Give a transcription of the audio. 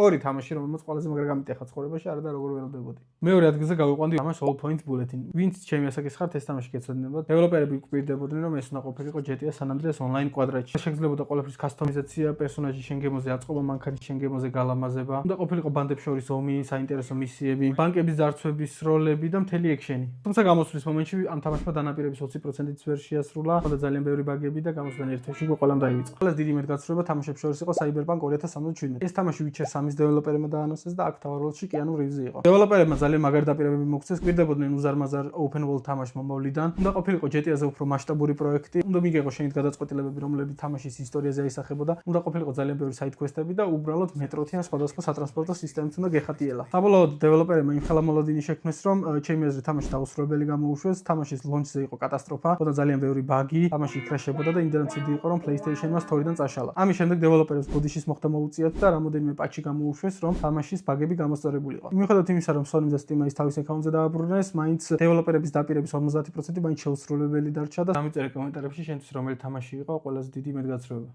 ორი თამაში, რომელმაც ყველაზე მაგრა გამიტეხა ცხოვრებაში, არა და როგორ ველოდებოდი. მეორე ადგილზე გავიყვანდი თამაშ All Point Bulletin. ვინც ჩემი ასაკის ხართ, ეს თამაში გეცოდინებათ. დეველოპერები გვპირდებოდნენ, რომ ეს უნდა ყოფილიყო GTA San Andreas online კვადრატში. შეგძლებოდა ყველაფრის კასტომიზაცია, პერსონაჟის შენგემოზე აწყობა, მანქანის შენგემოზე გალამაზება. უნდა ყოფილიყო ბანდებს შორის ომი, საინტერესო მისიები, ბანკების ძარცვების როლები და მთელი ექშენი. თუმცა გამოსვლის მომენტში ამ თამაშმა დანაპირების 20%-იც ვერ შეასრულა და ძალიან ბევრი ბაგები და გამოსვლიდან ერთ თვეში ყველამ დაივიწყა. ყველაზე დიდი მეტგაცრუება თამაშებს შორის იყო Cyberpunk 2077. ეს თამაში Witcher 3-ის დეველოპერებმა დაანონსეს და აქ თავარ როლში Keanu Reeves იყო. დეველოპერებმა ძალიან მაგარი დაპირებები მოგვცეს, გვირდებოდნენ უზარმაზარ open world თამაშ მომავლიდან. უნდა ყოფილიყო GTA-ზე უფრო მასშტაბური პროექტი, უნდა მიგეღო შენით გადაწყვეტილებები, რომლებიც თამაშის ისტორიაზე აისახებოდა, უნდა ყოფილიყო ძალიან ბევრი side quest-ები და უბრალოდ მეტროთი ან სხვადასხვა სატრანსპორტო სისტემით უნდა გეხატიელა. საბოლოოდ დეველოპერებმა იმ ხელამოლოდინი შექმნეს, რომ ჩემი აზრით თამაში დაუსრულებელი გამოუშვეს, თამაშის launch-ზე იყო კატასტროფა, და ძალიან ბევრი ბაგი, თამაში იქრაშებოდა და იმდენად ცივი იყო, რომ PlayStation-მა სტორიდან წაშალა. ამის შემდეგ დეველოპერებს ბოდიშის მოხდა მოუწიათ და რამოდენიმე პატჩი გამოუშვეს, რომ თამაშის ბაგები გამოსწორებულიყო. მიუხედავად იმისა, რომ Sony და Steam ის თავის აკაუნტზე დააბრუნეს, მაინც დეველოპერების დაპირების 50% მაინც შეუსრულებელი დარჩა და დამიწერე კომენტარებში შენთვის რომელი თამაში იყო ყველაზე დიდი მეტგაცრუება.